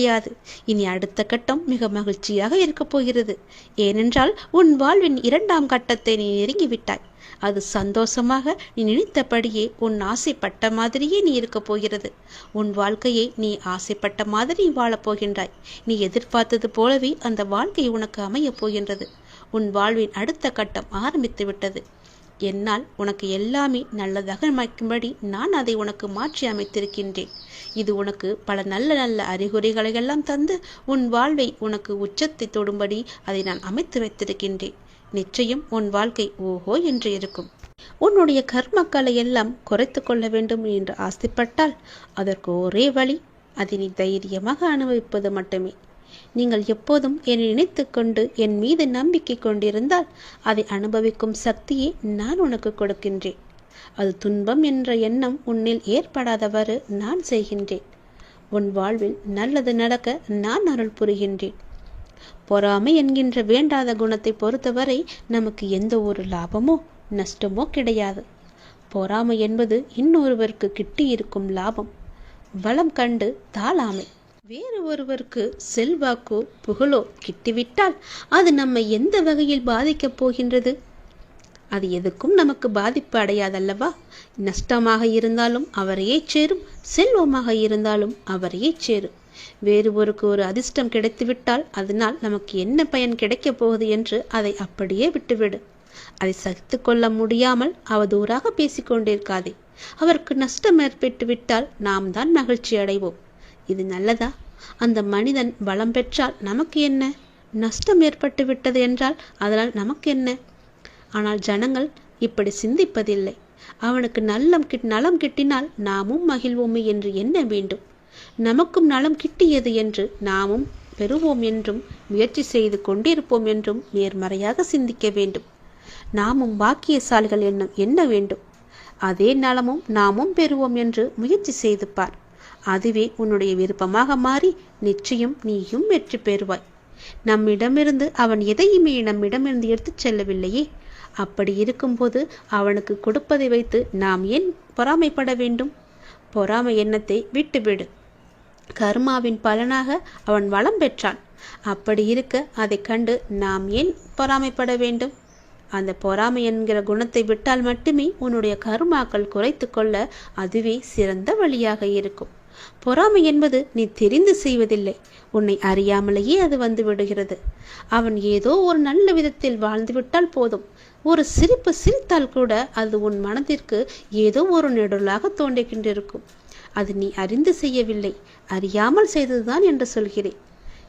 முடியாது. இனி அடுத்த கட்டம் மிக மகிழ்ச்சியாக இருக்கப் போகிறது. ஏனென்றால் உன் வாழ்வின் 2ஆம் கட்டத்தை நீ நெருங்கிவிட்டாய். அது சந்தோஷமாக நீ நினைத்தபடியே உன் ஆசைப்பட்ட மாதிரியே நீ இருக்கப் போகிறது. உன் வாழ்க்கையை நீ ஆசைப்பட்ட மாதிரி வாழப் போகின்றாய். நீ எதிர்பார்த்தது போலவே அந்த வாழ்க்கை உனக்கு அமையப் போகின்றது. உன் வாழ்வின் அடுத்த கட்டம் ஆரம்பித்து விட்டது. என்னால் உனக்கு எல்லாமே நல்லதாக அமைக்கும்படி நான் அதை உனக்கு மாற்றி அமைத்திருக்கின்றேன். இது உனக்கு பல நல்ல நல்ல அறிகுறிகளை எல்லாம் தந்து உன் வாழ்வை உனக்கு உச்சத்தை தொடும்படி அதை நான் அமைத்து வைத்திருக்கின்றேன். நிச்சயம் உன் வாழ்க்கை ஓஹோ என்று இருக்கும். உன்னுடைய கர்மக்களை எல்லாம் குறைத்து கொள்ள வேண்டும் என்று ஆசைப்பட்டால் அதற்கு ஒரே வழி, அதை நீ தைரியமாக அனுபவிப்பது மட்டுமே. நீங்கள் எப்போதும் என்னை நினைத்து கொண்டு என் மீது நம்பிக்கை கொண்டிருந்தால் அதை அனுபவிக்கும் சக்தியை நான் உனக்கு கொடுக்கின்றேன். அது துன்பம் என்ற எண்ணம் உன்னில் ஏற்படாதவாறு நான் செய்கின்றேன். உன் வாழ்வில் நல்லது நடக்க நான் அருள் புரிகின்றேன். பொறாமை என்கின்ற வேண்டாத குணத்தை பொறுத்தவரை நமக்கு எந்த ஒரு லாபமோ நஷ்டமோ கிடையாது. பொறாமை என்பது இன்னொருவருக்கு கிட்டியிருக்கும் லாபம். வளம் கண்டு தாளாமை. வேறு ஒருவருக்கு செல்வாக்கோ புகழோ கிட்டிவிட்டால் அது நம்மை எந்த வகையில் பாதிக்கப் போகின்றது? அது எதுக்கும் நமக்கு பாதிப்பு அடையாதல்லவா? நஷ்டமாக இருந்தாலும் அவரையே சேரும், செல்வமாக இருந்தாலும் அவரையே சேரும். வேறு ஒரு அதிர்ஷ்டம் கிடைத்துவிட்டால் அதனால் நமக்கு என்ன பயன் கிடைக்கப் போகுது என்று அதை அப்படியே விட்டுவிடு. அதை சகித்து கொள்ள முடியாமல் அவதூறாக பேசிக்கொண்டிருக்காதே. அவருக்கு நஷ்டம் ஏற்பட்டு விட்டால் நாம் தான் மகிழ்ச்சி அடைவோம். இது நல்லதா? அந்த மனிதன் பலம் பெற்றால் நமக்கு என்ன? நஷ்டம் ஏற்பட்டு விட்டது என்றால் அதனால் நமக்கு என்ன? ஆனால் ஜனங்கள் இப்படி சிந்திப்பதில்லை. அவனுக்கு நலம் கிட்டினால் நாமும் மகிழ்வோமே என்று எண்ண வேண்டும். நமக்கும் நலம் கிட்டியது என்று நாமும் பெறுவோம் என்றும் முயற்சி செய்து கொண்டிருப்போம் என்றும் நேர்மறையாக சிந்திக்க வேண்டும். நாமும் பாக்கியசாலிகள் எண்ண வேண்டும். அதே நலமும் நாமும் பெறுவோம் என்று முயற்சி செய்து பார். அதுவே உன்னுடைய விருப்பமாக மாறி நிச்சயம் நீயும் வெற்றி பெறுவாய். நம்மிடமிருந்து அவன் எதையுமே நம்மிடமிருந்து எடுத்துச் செல்லவில்லையே. அப்படி இருக்கும்போது அவனுக்கு கொடுப்பதை வைத்து நாம் ஏன் பொறாமைப்பட வேண்டும்? பொறாமை எண்ணத்தை விட்டுவிடு. கர்மாவின் பலனாக அவன் வளம் பெற்றான். அப்படி இருக்க அதை கண்டு நாம் ஏன் பொறாமைப்பட வேண்டும்? அந்த பொறாமை என்கிற குணத்தை விட்டால் மட்டுமே உன்னுடைய கர்மாக்கள் குறைத்து கொள்ள அதுவே சிறந்த வழியாக இருக்கும். பொறாமை என்பது நீ தெரிந்து செய்வதில்லை, உன்னை அறியாமலேயே அது வந்து விடுகிறது. அவன் ஏதோ ஒரு நல்ல விதத்தில் வாழ்ந்துவிட்டால் போதும். ஒரு சிரிப்பு சிரித்தால் கூட அது உன் மனதிற்கு ஏதோ ஒரு நெடுலாக தோன்றுகின்றிருக்கும். அது நீ அறிந்து செய்யவில்லை, அறியாமல் செய்ததுதான் என்று சொல்கிறேன்.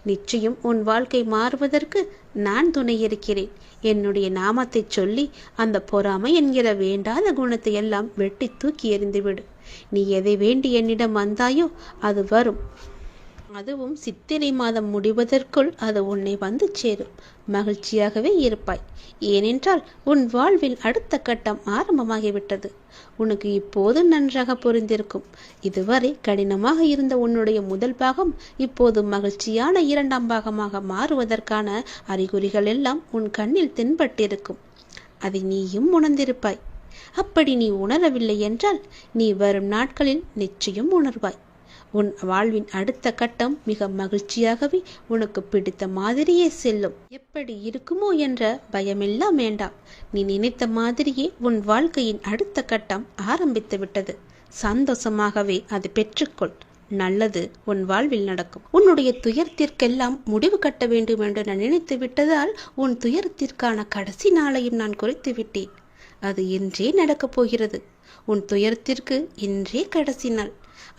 நிச்சயம் உன் வாழ்க்கை மாறுவதற்கு நான் துணை இருக்கிறேன். என்னுடைய நாமத்தை சொல்லி அந்த பொறாமை என்கிற வேண்டாத குணத்தை எல்லாம் வெட்டி தூக்கி எறிந்துவிடு. நீ எதை வேண்டி என்னிடம் வந்தாயோ அது வரும். அதுவும் சித்திரை மாதம் முடிவதற்குள் அது உன்னை வந்து சேரும். மகிழ்ச்சியாகவே இருப்பாய். ஏனென்றால் உன் வாழ்வில் அடுத்த கட்டம் ஆரம்பமாகிவிட்டது. உனக்கு இப்போது நன்றாக புரிந்திருக்கும். இதுவரை கடினமாக இருந்த உன்னுடைய முதல் பாகம் இப்போது மகிழ்ச்சியான 2ஆம் பாகமாக மாறுவதற்கான அறிகுறிகள் எல்லாம் உன் கண்ணில் தென்பட்டிருக்கும். அதை நீயும் உணர்ந்திருப்பாய். அப்படி நீ உணரவில்லை என்றால் நீ வரும் நாட்களில் நிச்சயம் உணர்வாய். உன் வாழ்வின் அடுத்த கட்டம் மிக மகிழ்ச்சியாகவே உனக்கு பிடித்த மாதிரியே செல்லும். எப்படி இருக்குமோ என்ற பயமெல்லாம் வேண்டாம். நீ நினைத்த மாதிரியே உன் வாழ்க்கையின் அடுத்த கட்டம் ஆரம்பித்து விட்டது. சந்தோஷமாகவே அதை பெற்றுக்கொள். நல்லது உன் வாழ்வில் நடக்கும். உன்னுடைய துயரத்திற்கெல்லாம் முடிவு கட்ட வேண்டும் என்று நான் நினைத்து விட்டதால் உன் துயரத்திற்கான கடைசி நாளையும் நான் குறித்து விட்டேன். அது இன்றே நடக்கப் போகிறது. உன் துயரத்திற்கு இன்றே கடைசி நாள்.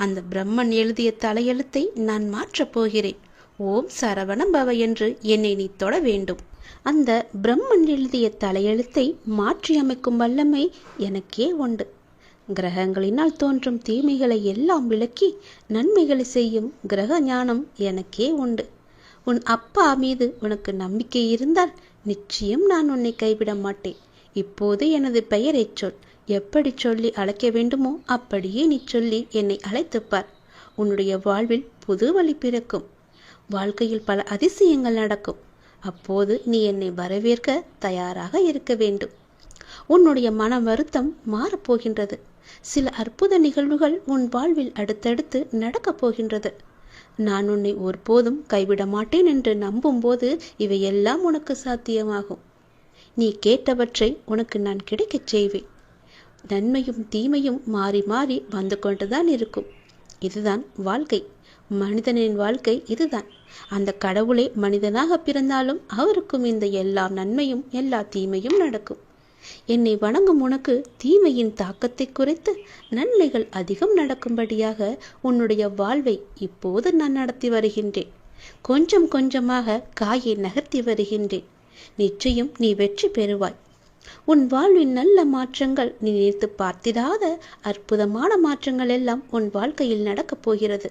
அந்த பிரம்மன் எழுதிய தலையெழுத்தை நான் மாற்றப் போகிறேன். ஓம் சரவண பவ என்று என்னை நீ தொட வேண்டும். அந்த பிரம்மன் எழுதிய தலையெழுத்தை மாற்றி அமைக்கும் வல்லமை எனக்கே உண்டு. கிரகங்களினால் தோன்றும் தீமைகளை எல்லாம் விலக்கி நன்மைகளை செய்யும் கிரக ஞானம் எனக்கே உண்டு. உன் அப்பா மீது உனக்கு நம்பிக்கை இருந்தால் நிச்சயம் நான் உன்னை கைவிட மாட்டேன். இப்போது எனது பெயரை சொல். எப்படி சொல்லி அழைக்க வேண்டுமோ அப்படியே நீ சொல்லி என்னை அழைத்துப்பார். உன்னுடைய வாழ்வில் புது வழி பிறக்கும். வாழ்க்கையில் பல அதிசயங்கள் நடக்கும். அப்போது நீ என்னை வரவேற்க தயாராக இருக்க வேண்டும். உன்னுடைய மன வருத்தம் மாறப்போகின்றது. சில அற்புத நிகழ்வுகள் உன் வாழ்வில் அடுத்தடுத்து நடக்கப் போகின்றது. நான் உன்னை ஒருபோதும் கைவிட மாட்டேன் என்று நம்பும்போது இவையெல்லாம் உனக்கு சாத்தியமாகும். நீ கேட்டவற்றை உனக்கு நான் கிடைக்கச் செய்வேன். நன்மையும் தீமையும் மாறி மாறி வந்து கொண்டுதான் இருக்கும். இதுதான் வாழ்க்கை. மனிதனின் வாழ்க்கை இதுதான். அந்த கடவுளே மனிதனாக பிறந்தாலும் அவருக்கும் இந்த எல்லா நன்மையும் எல்லா தீமையும் நடக்கும். என்னை வணங்கும் உனக்கு தீமையின் தாக்கத்தை குறைத்து நன்மைகள் அதிகம் நடக்கும்படியாக உன்னுடைய வாழ்வை இப்போது நான் நடத்தி வருகின்றேன். கொஞ்சம் கொஞ்சமாக காயை நகர்த்தி வருகின்றேன். நிச்சயம் நீ வெற்றி பெறுவாய். உன் வாழ்வின் நல்ல மாற்றங்கள், நீ நினைத்து பார்த்திராத அற்புதமான மாற்றங்கள் எல்லாம் உன் வாழ்க்கையில் நடக்கப் போகிறது.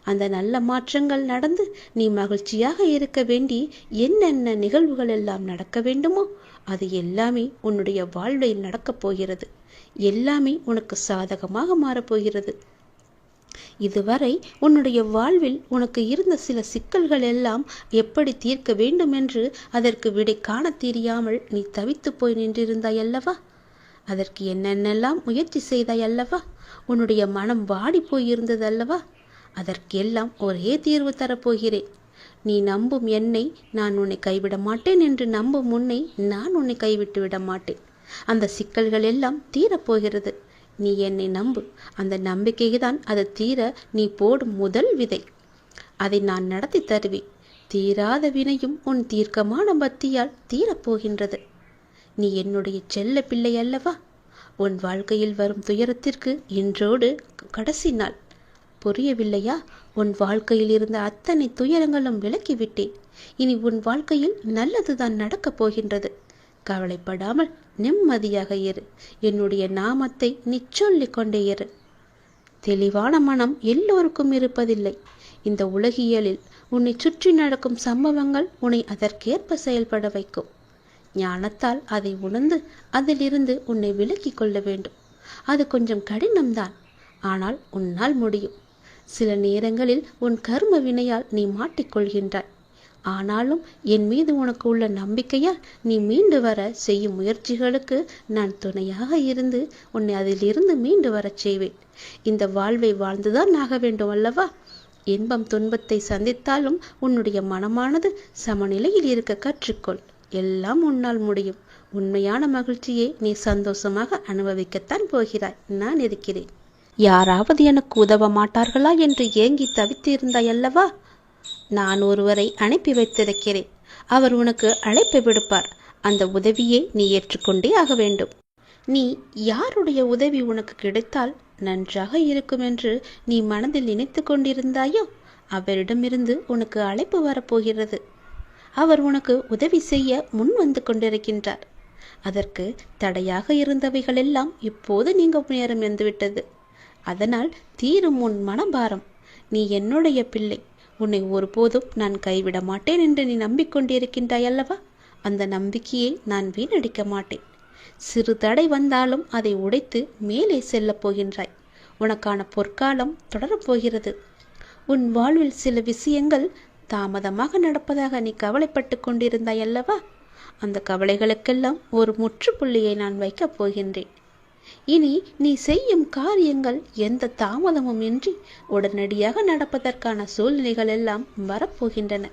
அந்த நல்ல மாற்றங்கள் நடந்து நீ மகிழ்ச்சியாக இருக்க வேண்டி என்னென்ன நிகழ்வுகள் எல்லாம் நடக்க வேண்டுமோ அது எல்லாமே உன்னுடைய வாழ்வில் நடக்கப் போகிறது. எல்லாமே உனக்கு சாதகமாக மாறப்போகிறது. இதுவரை உன்னுடைய வாழ்வில் உனக்கு இருந்த சில சிக்கல்கள் எல்லாம் எப்படி தீர்க்க வேண்டும் என்று அதற்கு விடை காண தெரியாமல் நீ தவித்து போய் நின்றிருந்தாய் அல்லவா? அதற்கு என்னென்னெல்லாம் முயற்சி செய்தாய் அல்லவா? உன்னுடைய மனம் வாடி போயிருந்தது அல்லவா? அதற்கெல்லாம் ஒரே தீர்வு தரப்போகிறேன். நீ நம்பும் என்னை நான் உன்னை கைவிட மாட்டேன் என்று நம்பும் உன்னை நான் உன்னை கைவிட்டு விட மாட்டேன். அந்த சிக்கல்கள் எல்லாம் தீரப்போகிறது. நீ என்னை நம்பு. அந்த நம்பிக்கையை தான் அது தீர நீ போடும் முதல் விதை. அதை நான் நடத்தி தருவேன். தீராத வினையும் உன் தீர்க்கமான பக்தியால் தீரப்போகின்றது. நீ என்னுடைய செல்ல பிள்ளை அல்லவா? உன் வாழ்க்கையில் வரும் துயரத்திற்கு இன்றோடு கடைசி நாள். புரியவில்லையா? உன் வாழ்க்கையில் இருந்த அத்தனை துயரங்களும் விலக்கிவிட்டேன். இனி உன் வாழ்க்கையில் நல்லதுதான் நடக்கப் போகின்றது. கவலைப்படாமல் நிம்மதியாக இரு. என்னுடைய நாமத்தை நீ சொல்லிக் கொண்டே இரு. தெளிவான மனம் எல்லோருக்கும் இருப்பதில்லை. இந்த உலகியலில் உன்னை சுற்றி நடக்கும் சம்பவங்கள் உன்னை அதற்கேற்ப செயல்பட வைக்கும். ஞானத்தால் அதை உணர்ந்து அதிலிருந்து உன்னை விலக்கிக் கொள்ள வேண்டும். அது கொஞ்சம் கடினம்தான். ஆனால் உன்னால் முடியும். சில நேரங்களில் உன் கர்ம வினையால் நீ மாட்டிக்கொள்கின்றாய். ஆனாலும் என் மீது உனக்கு உள்ள நம்பிக்கையால் நீ மீண்டு வர செய்யும் முயற்சிகளுக்கு நான் துணையாக இருந்து உன்னை அதிலிருந்து மீண்டு வரச் செய்வேன். இந்த வாழ்வை வாழ்ந்துதான் ஆக வேண்டும் அல்லவா? இன்பம் துன்பத்தை சந்தித்தாலும் உன்னுடைய மனமானது சமநிலையில் இருக்க கற்றுக்கொள். எல்லாம் உன்னால் முடியும். உண்மையான மகிழ்ச்சியை நீ சந்தோஷமாக அனுபவிக்கத்தான் போகிறாய். நான் இருக்கிறேன். யாராவது எனக்கு உதவ மாட்டார்களா என்று ஏங்கி தவித்திருந்தாய் அல்லவா? நான் ஒருவரை அனுப்பி வைத்திருக்கிறேன். அவர் உனக்கு அழைப்பு விடுப்பார். அந்த உதவியை நீ ஏற்றுக்கொண்டே ஆக வேண்டும். நீ யாருடைய உதவி உனக்கு கிடைத்தால் நன்றாக இருக்கும் என்று நீ மனதில் நினைத்து கொண்டிருந்தாயோ அவரிடமிருந்து உனக்கு அழைப்பு வரப்போகிறது. அவர் உனக்கு உதவி செய்ய முன் வந்து கொண்டிருக்கின்றார். அதற்கு தடையாக இருந்தவைகளெல்லாம் இப்போது நீங்க நேரம் வந்துவிட்டது. அதனால் தீரும் உன் மனபாரம். நீ என்னுடைய பிள்ளை. உன்னை ஒருபோதும் நான் கைவிட மாட்டேன் என்று நீ நம்பிக்கொண்டிருக்கின்றாய் அல்லவா? அந்த நம்பிக்கையை நான் வீணடிக்க மாட்டேன். சிறு தடை வந்தாலும் அதை உடைத்து மேலே செல்லப் போகின்றாய். உனக்கான பொற்காலம் தொடரப்போகிறது. உன் வாழ்வில் சில விஷயங்கள் தாமதமாக நடப்பதாக நீ கவலைப்பட்டு கொண்டிருந்தாய் அல்லவா? அந்த கவலைகளுக்கெல்லாம் ஒரு முற்றுப்புள்ளியை நான் வைக்கப் போகின்றேன். இனி நீ செய்யும் காரியங்கள் எந்த தாமதமும் இன்றி உடனடியாக நடப்பதற்கான சூழ்நிலைகள் எல்லாம் வரப்போகின்றன.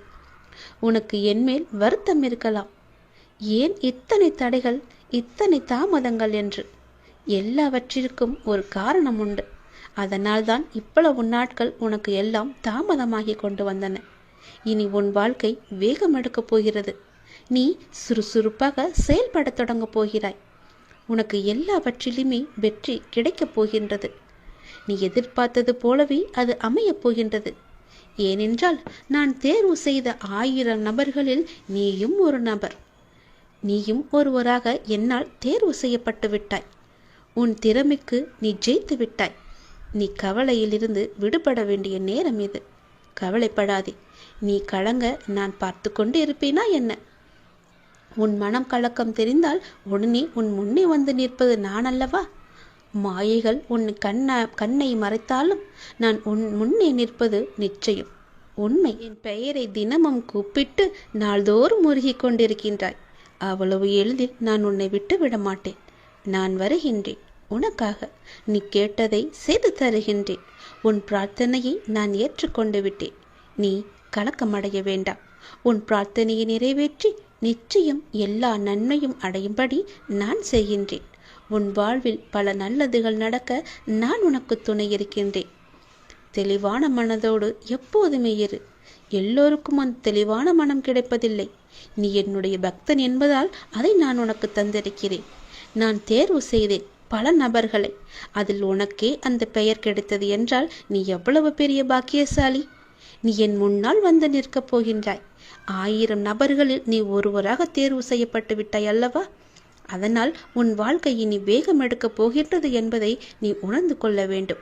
உனக்கு என்மேல் வருத்தம் இருக்கலாம். ஏன் இத்தனை தடைகள், இத்தனை தாமதங்கள் என்று. எல்லாவற்றிற்கும் ஒரு காரணம் உண்டு. அதனால்தான் இவ்வளவு நாட்கள் உனக்கு எல்லாம் தாமதமாகி கொண்டு வந்தன. இனி உன் வாழ்க்கை வேகம் எடுக்கப் போகிறது. நீ சுறுசுறுப்பாக செயல்பட தொடங்கப் போகிறாய். உனக்கு எல்லாவற்றிலுமே வெற்றி கிடைக்கப் போகின்றது. நீ எதிர்பார்த்தது போலவே அது அமையப் போகின்றது. ஏனென்றால் நான் தேர்வு செய்த 1000 நபர்களில் நீயும் ஒரு நபர். நீயும் ஒருவராக என்னால் தேர்வு செய்யப்பட்டு விட்டாய். உன் திறமைக்கு நீ ஜெயித்து விட்டாய். நீ கவலையிலிருந்து விடுபட வேண்டிய நேரம் இது. கவலைப்படாதே. நீ கலங்க நான் பார்த்து கொண்டு இருப்பேனா என்ன? உன் மனம் கலக்கம் தெரிந்தால் உடனே உன் முன்னே வந்து நிற்பது நான் அல்லவா? மாயைகள் உன் கண்ணை மறைத்தாலும் நான் உன் முன்னே நிற்பது நிச்சயம் உண்மை. என் பெயரை தினமும் கூப்பிட்டு நாள்தோறும் முருகி கொண்டிருக்கின்றாய். அவ்வளவு எளிதில் நான் உன்னை விட்டு விட மாட்டேன். நான் வருகின்றேன். உனக்காக நீ கேட்டதை செய்து தருகின்றேன். உன் பிரார்த்தனையை நான் ஏற்றுக்கொண்டு விட்டேன். நீ கலக்கமடைய வேண்டாம். உன் பிரார்த்தனையை நிறைவேற்றி நிச்சயம் எல்லா நன்மையும் அடையும்படி நான் செய்கின்றேன். உன் வாழ்வில் பல நல்லதுகள் நடக்க நான் உனக்கு துணை இருக்கின்றேன். தெளிவான மனதோடு எப்போதுமே இரு. எல்லோருக்கும் அந்த தெளிவான மனம் கிடைப்பதில்லை. நீ என்னுடைய பக்தன் என்பதால் அதை நான் உனக்கு தந்திருக்கிறேன். நான் தேர்வு செய்தேன் பல நபர்களை. அதில் உனக்கே அந்த பெயர் கிடைத்தது என்றால் நீ எவ்வளவு பெரிய பாக்கியசாலி. நீ என் முன்னால் வந்து நிற்கப் போகின்றாய். 1000 நபர்களில் நீ ஒருவராக தேர்வு செய்யப்பட்டு விட்டாய் அல்லவா? அதனால் உன் வாழ்க்கை இனி வேகம் எடுக்கப் போகின்றது என்பதை நீ உணர்ந்து கொள்ள வேண்டும்.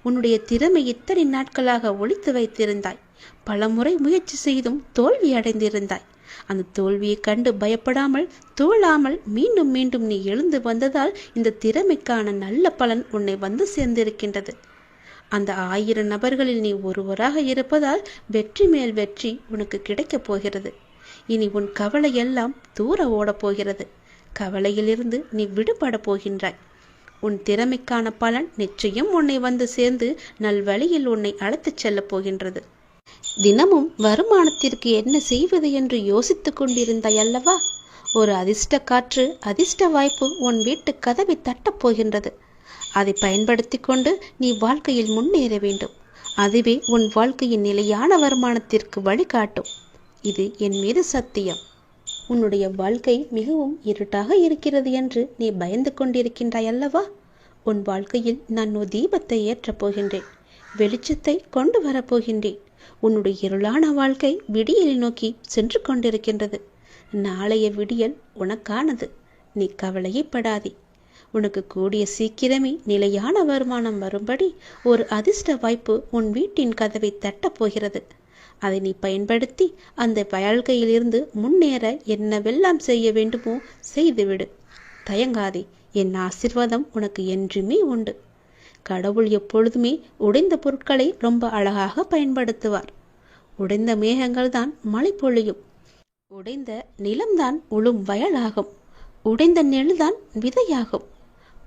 உன்னுடைய திறமை இத்தனை நாட்களாக ஒளித்து வைத்திருந்தாய். பலமுறை முயற்சி செய்தும் தோல்வி அடைந்திருந்தாய். அந்த தோல்வியை கண்டு பயப்படாமல் தோழாமல் மீண்டும் மீண்டும் நீ எழுந்து வந்ததால் இந்த திறமைக்கான நல்ல பலன் உன்னை வந்து சேர்ந்திருக்கின்றது. அந்த 1000 நபர்களில் நீ ஒருவராக இருப்பதால் வெற்றி மேல் வெற்றி உனக்கு கிடைக்கப் போகிறது. இனி உன் கவலை எல்லாம் தூர ஓடப் போகிறது. கவலையிலிருந்து நீ விடுபட போகின்றாய். உன் திறமைக்கான பலன் நிச்சயம் உன்னை வந்து சேர்ந்து நல்வழியில் உன்னை அழைத்துச் செல்லப் போகின்றது. தினமும் வருமானத்திற்கு என்ன செய்வது என்று யோசித்துக் கொண்டிருந்தாய் அல்லவா? ஒரு அதிர்ஷ்ட காற்று, அதிர்ஷ்ட வாய்ப்பு உன் வீட்டு கதவை தட்டப் போகின்றது. அதை பயன்படுத்தி கொண்டு நீ வாழ்க்கையில் முன்னேற வேண்டும். அதுவே உன் வாழ்க்கையின் நிலையான வருமானத்திற்கு வழிகாட்டும். இது என் மீது சத்தியம். உன்னுடைய வாழ்க்கை மிகவும் இருட்டாக இருக்கிறது என்று நீ பயந்து கொண்டிருக்கின்றாய் அல்லவா? உன் வாழ்க்கையில் நான் ஒரு தீபத்தை ஏற்றப் போகின்றேன். வெளிச்சத்தை கொண்டு வரப்போகின்றேன். உன்னுடைய இருளான வாழ்க்கை விடியலை நோக்கி சென்று கொண்டிருக்கின்றது. நாளைய விடியல் உனக்கானது. நீ கவலையப்படாதே. உனக்கு கூடிய சீக்கிரமே நிலையான வருமானம் வரும்படி ஒரு அதிர்ஷ்ட வாய்ப்பு உன் வீட்டின் கதவை தட்டப் போகிறது. அதை நீ பயன்படுத்தி அந்த வாழ்க்கையிலிருந்து முன்னேற என்னவெல்லாம் செய்ய வேண்டுமோ செய்துவிடு. தயங்காதே. என் ஆசீர்வாதம் உனக்கு என்றுமே உண்டு. கடவுள் எப்பொழுதுமே உடைந்த பொருட்களை ரொம்ப அழகாக பயன்படுத்துவார். உடைந்த மேகங்கள் தான் மழை பொழியும். உடைந்த நிலம்தான் உழும் வயலாகும். உடைந்த நெல்தான் விதையாகும்.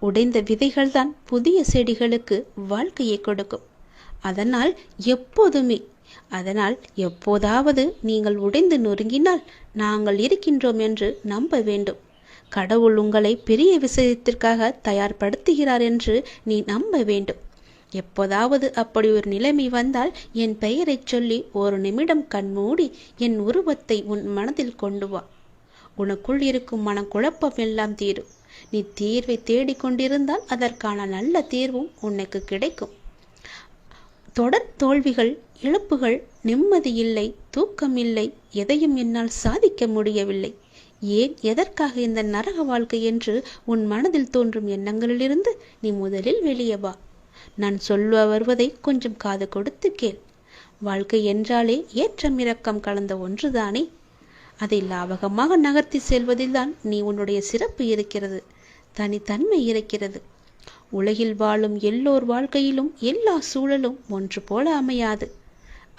உடைந்த விதைகள்தான் புதிய செடிகளுக்கு வாழ்க்கையை கொடுக்கும். அதனால் எப்போதாவது நீங்கள் உடைந்து நொறுங்கினால் நாங்கள் இருக்கின்றோம் என்று நம்ப வேண்டும். கடவுள் உங்களை பெரிய விஷயத்திற்காக தயார்படுத்துகிறார் என்று நீ நம்ப வேண்டும். எப்போதாவது அப்படி ஒரு நிலைமை வந்தால் என் பெயரை சொல்லி ஒரு நிமிடம் கண்மூடி என் உருவத்தை உன் மனதில் கொண்டு வா. உனக்குள் இருக்கும் மனக்குழப்பம் எல்லாம் தீரும். நீ தீர்வை தேடிக்கொண்டிருந்தால் அதற்கான நல்ல தீர்வும் உனக்கு கிடைக்கும். தொடர் தோல்விகள், இழப்புகள், நிம்மதி இல்லை, தூக்கம் இல்லை, எதையும் என்னால் சாதிக்க முடியவில்லை, ஏன் எதற்காக இந்த நரக வாழ்க்கை என்று உன் மனதில் தோன்றும் எண்ணங்களிலிருந்து நீ முதலில் வெளியே வா. நான் சொல்ல வருவதை கொஞ்சம் காது கொடுத்து கேள். வாழ்க்கை என்றாலே ஏற்றம் இறக்கம் கலந்த ஒன்றுதானே. அதை லாபகமாக நகர்த்தி செல்வதில்தான் நீ உன்னுடைய சிறப்பு இருக்கிறது. தனித்தன்மை இருக்கிறது. உலகில் வாழும் எல்லோர் வாழ்க்கையிலும் எல்லா சூழலும் ஒன்று போல அமையாது.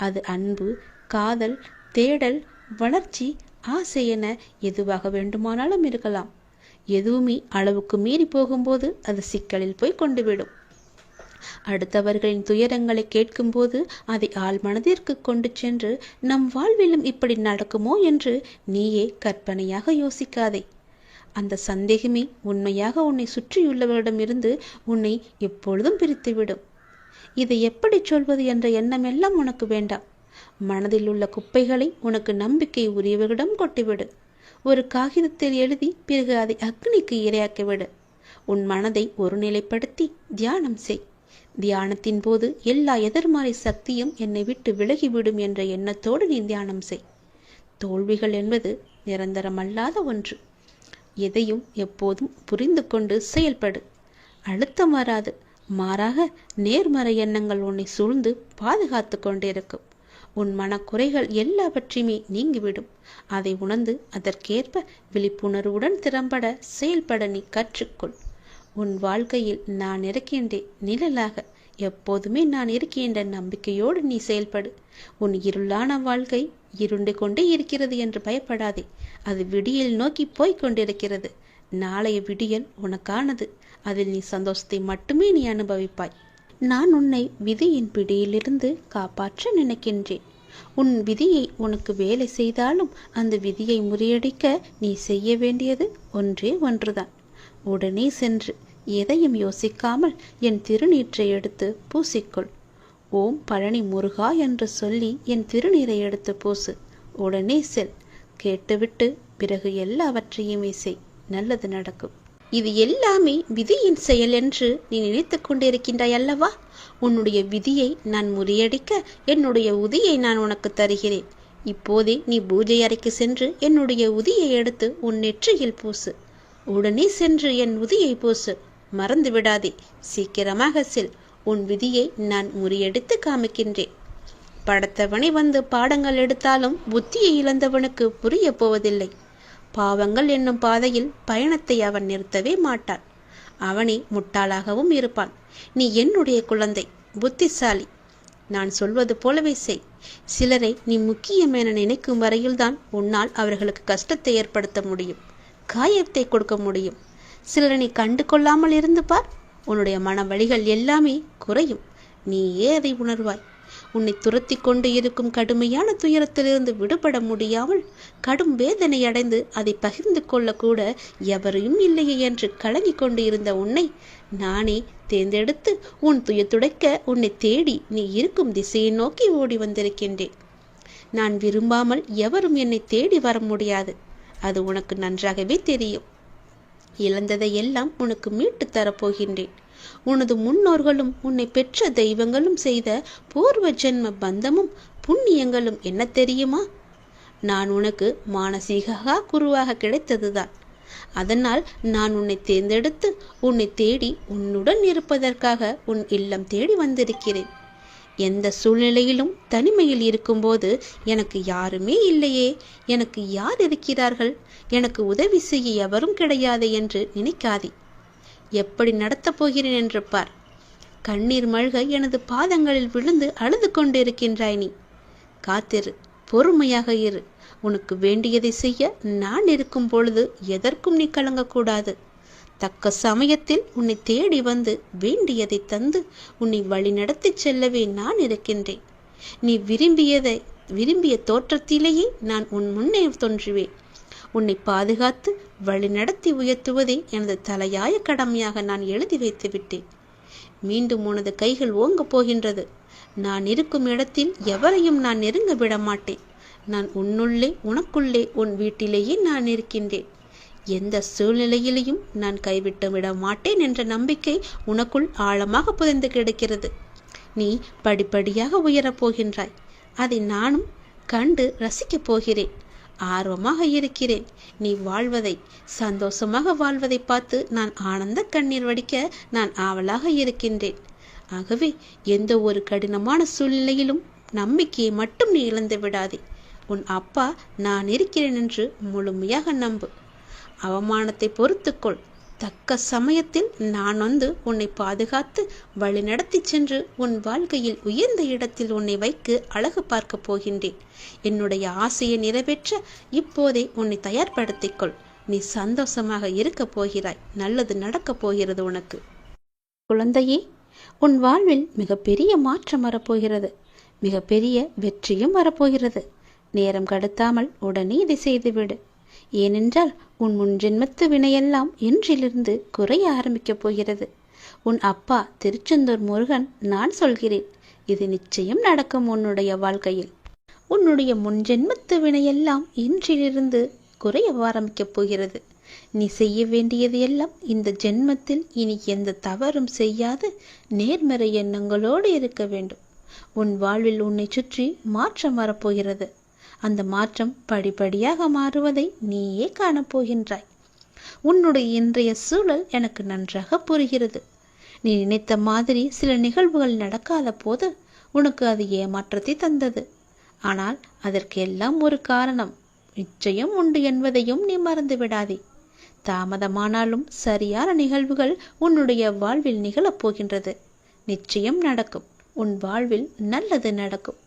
அது அன்பு, காதல், தேடல், வளர்ச்சி, ஆசை என எதுவாக வேண்டுமானாலும் இருக்கலாம். எதுவுமே அளவுக்கு மீறி போகும்போது அது சிக்கலில் போய் கொண்டுவிடும். அடுத்தவர்களின் துயரங்களை கேட்கும்போது அதை ஆள் மனதிற்கு கொண்டு சென்று நம் வாழ்விலும் இப்படி நடக்குமோ என்று நீயே கற்பனையாக யோசிக்காதே. அந்த சந்தேகமே உண்மையாக உன்னை சுற்றியுள்ளவரிடமிருந்து உன்னை எப்பொழுதும் பிரித்துவிடும். இதை எப்படி சொல்வது என்ற எண்ணம் எல்லாம் உனக்கு வேண்டாம். மனதில் உள்ள குப்பைகளை உனக்கு நம்பிக்கை உரியவர்களிடம் கொட்டிவிடு. ஒரு காகிதத்தில் எழுதி பிறகு அதை அக்னிக்கு இரையாக்கிவிடு. உன் மனதை ஒருநிலைப்படுத்தி தியானம் செய். தியானத்தின் போது எல்லா எதிர்மறை சக்தியும் என்னை விட்டு விலகிவிடும் என்ற எண்ணத்தோடு நீ தியானம் செய். தோல்விகள் என்பது நிரந்தரமல்லாத ஒன்று. எதையும் எப்போதும் புரிந்து கொண்டு செயல்படு. அழுத்தம் வராது. மாறாக நேர்மறை எண்ணங்கள் உன்னை சூழ்ந்து பாதுகாத்து கொண்டிருக்கும். உன் மனக்குறைகள் எல்லாவற்றையுமே நீங்கிவிடும். அதை உணர்ந்து அதற்கேற்ப விழிப்புணர்வுடன் திறம்பட செயல்பட நீ கற்றுக்கொள். உன் வாழ்க்கையில் நான் இருக்கின்றேன் நிழலாக. எப்போதுமே நான் இருக்கின்ற நம்பிக்கையோடு நீ செயல்படு. உன் இருளான வாழ்க்கை இருண்டு கொண்டே இருக்கிறது என்று பயப்படாதே. அது விடியல் நோக்கி போய்கொண்டிருக்கிறது. நாளைய விடியல் உனக்கானது. அதில் நீ சந்தோஷத்தை மட்டுமே நீ அனுபவிப்பாய். நான் உன்னை விதியின் பிடியிலிருந்து காப்பாற்ற நினைக்கின்றேன். உன் விதியை உனக்கு வேலை செய்தாலும் அந்த விதியை முறியடிக்க நீ செய்ய வேண்டியது ஒன்றே ஒன்றுதான். உடனே சென்று எதையும் யோசிக்காமல் என் திருநீற்றை எடுத்து பூசிக்கொள். ஓம் பழனி முருகா என்று சொல்லி என் திருநீரை எடுத்து பூசு. உடனே செல். கேட்டுவிட்டு பிறகு எல்லாவற்றையுமே செய். நல்லது நடக்கும். இது எல்லாமே விதியின் செயல் என்று நீ நினைத்து கொண்டிருக்கின்றாய் அல்லவா? உன்னுடைய விதியை நான் முறியடிக்க என்னுடைய உதியை நான் உனக்கு தருகிறேன். இப்போதே நீ பூஜை அறைக்கு சென்று என்னுடைய உதியை எடுத்து உன் நெற்றியில் பூசு. உடனே சென்று என் உதியை பூசு. மறந்து விடாதே. சீக்கிரமாக செல். உன் விதியை நான் முறியடித்து காமிக்கின்றேன். படத்தவனை வந்து பாடங்கள் எடுத்தாலும் புத்தியை இழந்தவனுக்கு புரிய போவதில்லை. பாவங்கள் என்னும் பாதையில் பயணத்தை அவன் நிறுத்தவே மாட்டான். அவனே முட்டாளாகவும் இருப்பான். நீ என்னுடைய குழந்தை, புத்திசாலி. நான் சொல்வது போலவே செய். சிலரை நீ முக்கியம் என நினைக்கும் வரையில்தான் உன்னால் அவர்களுக்கு கஷ்டத்தை ஏற்படுத்த முடியும், காயத்தை கொடுக்க முடியும். சிலரை நீ கண்டு கொள்ளாமல் இருந்து பார். உன்னுடைய மன வலிகள் எல்லாமே குறையும். நீயே அதை உணர்வாய். உன்னை துரத்தி கொண்டு இருக்கும் கடுமையான துயரத்திலிருந்து விடுபட முடியாமல் கடும் வேதனை அடைந்து அதை பகிர்ந்து கொள்ளக்கூட எவரையும் இல்லையே என்று கலங்கி கொண்டு இருந்த உன்னை நானே தேர்ந்தெடுத்து உன் துயத்துடைக்க உன்னை தேடி நீ இருக்கும் திசையை நோக்கி ஓடி வந்திருக்கின்றேன். நான் விரும்பாமல் எவரும் என்னை தேடி வர முடியாது. அது உனக்கு நன்றாகவே தெரியும். இழந்ததை எல்லாம் உனக்கு மீட்டு தரப்போகின்றேன். உனது முன்னோர்களும் உன்னை பெற்ற தெய்வங்களும் செய்த பூர்வ ஜென்ம பந்தமும் புண்ணியங்களும் என்ன தெரியுமா? நான் உனக்கு மானசீக குருவாக கிடைத்ததுதான். அதனால் நான் உன்னை தேர்ந்தெடுத்து உன்னை தேடி உன்னுடன் இருப்பதற்காக உன் இல்லம் தேடி வந்திருக்கிறேன். எந்த சூழ்நிலையிலும் தனிமையில் இருக்கும்போது எனக்கு யாருமே இல்லையே, எனக்கு யார் இருக்கிறார்கள், எனக்கு உதவி செய்ய எவரும் கிடையாது என்று நினைக்காதே. எப்படி நடத்தப் போகிறேன் என்று பார். கண்ணீர் மல்க எனது பாதங்களில் விழுந்து அழுது கொண்டிருக்கின்றாய் நீ. காத்திரு, பொறுமையாக இரு. உனக்கு வேண்டியதை செய்ய நான் இருக்கும் பொழுது எதற்கும் நீ கலங்கக்கூடாது. தக்க சமயத்தில் உன்னை தேடி வந்து வேண்டியதை தந்து உன்னை வழி நடத்தி செல்லவே நான் இருக்கின்றேன். நீ விரும்பிய தோற்றத்திலேயே நான் உன் முன்னே தோன்றுவேன். உன்னை பாதுகாத்து வழி நடத்தி உயர்த்துவதே எனது தலையாய கடமையாக நான் எழுதி வைத்து விட்டேன். மீண்டும் உனது கைகள் ஓங்கப் போகின்றது. நான் இருக்கும் இடத்தில் எவரையும் நான் நெருங்க விட மாட்டேன். நான் உன்னுள்ளே, உனக்குள்ளே, உன் வீட்டிலேயே நான் இருக்கின்றேன். எந்த சூழ்நிலையிலையும் நான் கைவிட்டு விட மாட்டேன் என்ற நம்பிக்கை உனக்குள் ஆழமாக புதைந்து கிடக்கிறது. நீ படிப்படியாக உயரப் போகின்றாய். அதை நானும் கண்டு ரசிக்கப் போகிறேன். ஆர்வமாக இருக்கிறேன். நீ வாழ்வதை, சந்தோஷமாக வாழ்வதை பார்த்து நான் ஆனந்த கண்ணீர் வடிக்க நான் ஆவலாக இருக்கின்றேன். ஆகவே எந்த ஒரு கடினமான சூழ்நிலையிலும் நம்பிக்கையை மட்டும் நீ இழந்து விடாதே. உன் அப்பா நான் இருக்கிறேன் என்று முழுமையாக நம்பு. அவமானத்தை பொறுத்துக்கொள். தக்க சமயத்தில் நான் வந்து உன்னை பாதுகாத்து வழி நடத்தி சென்று உன் வாழ்க்கையில் உயர்ந்த இடத்தில் உன்னை வைக்க அழகு பார்க்க போகின்றேன். என்னுடைய ஆசையை நிறைவேற்ற இப்போதே உன்னை தயார்படுத்திக்கொள். நீ சந்தோஷமாக இருக்க போகிறாய். நல்லது நடக்கப் போகிறது உனக்கு. குழந்தையே, உன் வாழ்வில் மிகப்பெரிய மாற்றம் வரப்போகிறது. மிகப்பெரிய வெற்றியும் வரப்போகிறது. நேரம் கடத்தாமல் உடனே இதை செய்துவிடு. ஏனென்றால் உன் முன்ஜென்மத்து வினையெல்லாம் இன்றிலிருந்து குறைய ஆரம்பிக்கப் போகிறது. உன் அப்பா திருச்செந்தூர் முருகன் நான் சொல்கிறேன். இது நிச்சயம் நடக்கும் உன்னுடைய வாழ்க்கையில். உன்னுடைய முன்ஜென்மத்து வினையெல்லாம் இன்றிலிருந்து குறைய ஆரம்பிக்கப் போகிறது. நீ செய்ய வேண்டியது எல்லாம் இந்த ஜென்மத்தில் இனி எந்த தவறும் செய்யாது நேர்மறை எண்ணங்களோடு இருக்க வேண்டும். உன் வாழ்வில் உன்னை சுற்றி மாற்றம் வரப்போகிறது. அந்த மாற்றம் படிப்படியாக மாறுவதை நீயே காணப்போகின்றாய். உன்னுடைய இன்றைய சூழல் எனக்கு நன்றாக புரிகிறது. நீ நினைத்த மாதிரி சில நிகழ்வுகள் நடக்காத போது உனக்கு அது ஏமாற்றத்தை தந்தது. ஆனால் அதற்கு எல்லாம் ஒரு காரணம் நிச்சயம் உண்டு என்பதையும் நீ மறந்து விடாதே. தாமதமானாலும் சரியான நிகழ்வுகள் உன்னுடைய வாழ்வில் நிகழப்போகின்றது. நிச்சயம் நடக்கும். உன் வாழ்வில் நல்லது நடக்கும்.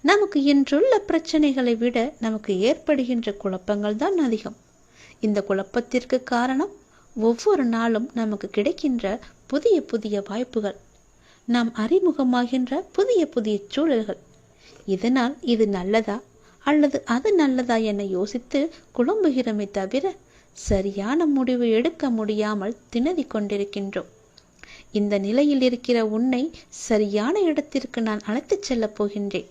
நமக்கு இன்றுள்ள பிரச்சனைகளை விட நமக்கு ஏற்படுகின்ற குழப்பங்கள் தான் அதிகம். இந்த குழப்பத்திற்கு காரணம் ஒவ்வொரு நாளும் நமக்கு கிடைக்கின்ற புதிய புதிய வாய்ப்புகள், நாம் அறிமுகமாகின்ற புதிய புதிய சூழல்கள். இதனால் இது நல்லதா அல்லது அது நல்லதா என யோசித்து குழம்புகிறோமே தவிர சரியான முடிவு எடுக்க முடியாமல் திணறிக் கொண்டிருக்கின்றோம். இந்த நிலையில் இருக்கிற உன்னை சரியான இடத்திற்கு நான் அழைத்துச் செல்லப் போகின்றேன்.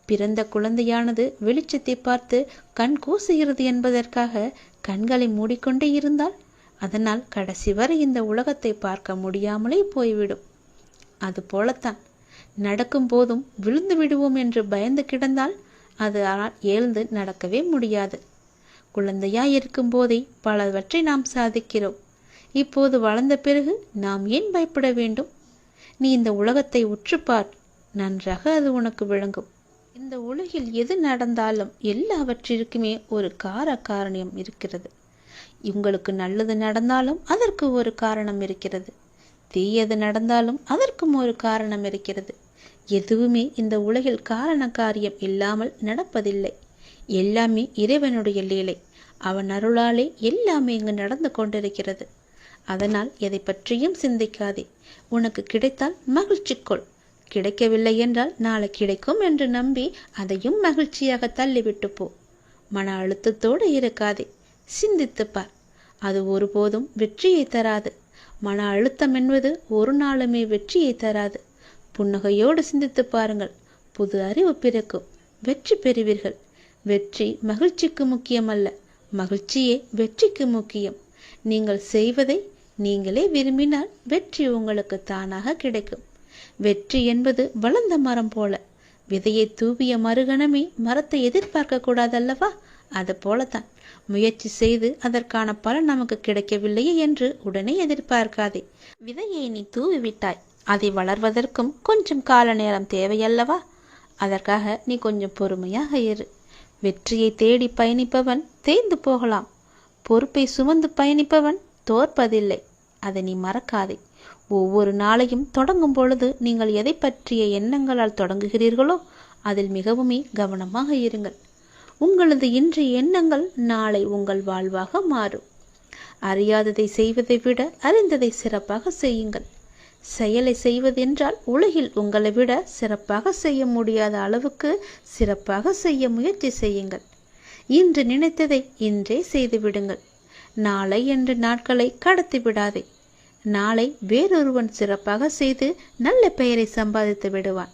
பிறந்த குழந்தையானது வெளிச்சத்தை பார்த்து கண் கூசுகிறது என்பதற்காக கண்களை மூடிக்கொண்டே இருந்தால் அதனால் கடைசி வரை இந்த உலகத்தை பார்க்க முடியாமலே போய்விடும். அது போலத்தான் நடக்கும் போதும் விழுந்து விடுவோம் என்று பயந்து கிடந்தால் அது எழுந்து நடக்கவே முடியாது. குழந்தையாய் இருக்கும் போதே பலவற்றை நாம் சாதிக்கிறோம். இப்போது வளர்ந்த பிறகு நாம் ஏன் பயப்பட வேண்டும்? நீ இந்த உலகத்தை உற்றுப்பார், நன்றாக அது உனக்கு விளங்கும். இந்த உலகில் எது நடந்தாலும் எல்லாவற்றிற்குமே ஒரு காரணம் இருக்கிறது. உங்களுக்கு நல்லது நடந்தாலும் அதற்கு ஒரு காரணம் இருக்கிறது, தீயது நடந்தாலும் அதற்கும் ஒரு காரணம் இருக்கிறது. எதுவுமே இந்த உலகில் காரண காரியம் இல்லாமல் நடப்பதில்லை. எல்லாமே இறைவனுடைய லீலை. அவன் அருளாலே எல்லாமே இங்கு நடந்து கொண்டிருக்கிறது. அதனால் எதை பற்றியும் சிந்திக்காதே. உனக்கு கிடைத்தால் மகிழ்ச்சி கொள், கிடைக்கவில்லை என்றால் நாளை கிடைக்கும் என்று நம்பி அதையும் மகிழ்ச்சியாக தள்ளிவிட்டு போ. மன அழுத்தத்தோடு இருக்காதே, சிந்தித்துப்பார். அது ஒருபோதும் வெற்றியை தராது. மன அழுத்தம் என்பது ஒரு நாளுமே வெற்றியை தராது. புன்னகையோடு சிந்தித்து பாருங்கள், புது அறிவு பிறக்கும், வெற்றி பெறுவீர்கள். வெற்றி மகிழ்ச்சிக்கு முக்கியமல்ல, மகிழ்ச்சியே வெற்றிக்கு முக்கியம். நீங்கள் செய்வதை நீங்களே விரும்பினால் வெற்றி உங்களுக்கு தானாக கிடைக்கும். வெற்றி என்பது வளர்ந்த மரம் போல, விதையை தூவிய மறுகணமே மரத்தை எதிர்பார்க்க கூடாதல்லவா? அது போலத்தான் முயற்சி செய்து அதற்கான பலன் நமக்கு கிடைக்கவில்லையே என்று உடனே எதிர்பார்க்காதே. விதையை நீ தூவிவிட்டாய், அதை வளர்வதற்கும் கொஞ்சம் கால நேரம் தேவையல்லவா? அதற்காக நீ கொஞ்சம் பொறுமையாக இரு. வெற்றியை தேடி பயணிப்பவன் தேய்ந்து போகலாம், பொறுப்பை சுமந்து பயணிப்பவன் தோற்பதில்லை. அதை நீ மறக்காதே. ஒவ்வொரு நாளையும் தொடங்கும் பொழுது நீங்கள் எதை பற்றிய எண்ணங்களால் தொடங்குகிறீர்களோ அதில் மிகவுமே கவனமாக இருங்கள். உங்களது இன்றைய எண்ணங்கள் நாளை உங்கள் வாழ்வாக மாறும். அறியாததை செய்வதை விட அறிந்ததை சிறப்பாக செய்யுங்கள். செயலை செய்வதென்றால் உலகில் உங்களை விட சிறப்பாக செய்ய முடியாத அளவுக்கு சிறப்பாக செய்ய முயற்சி செய்யுங்கள். இன்று நினைத்ததை இன்றே செய்து விடுங்கள். நாளை என்று நாட்களை கடத்தி விடாதே. நாளை வேறொருவன் சிறப்பாக செய்து நல்ல பெயரை சம்பாதித்து விடுவான்.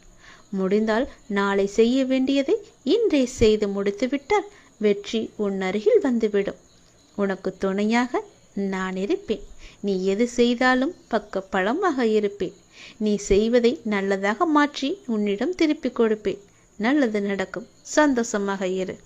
முடிந்தால் நாளை செய்ய வேண்டியதை இன்றே செய்து முடித்துவிட்டால் வெற்றி உன் அருகில் வந்துவிடும். உனக்கு துணையாக நான் இருப்பேன். நீ எது செய்தாலும் பக்க பலமாக இருப்பேன். நீ செய்வதை நல்லதாக மாற்றி உன்னிடம் திருப்பிக் கொடுப்பேன். நல்லது நடக்கும். சந்தோஷமாக இரு.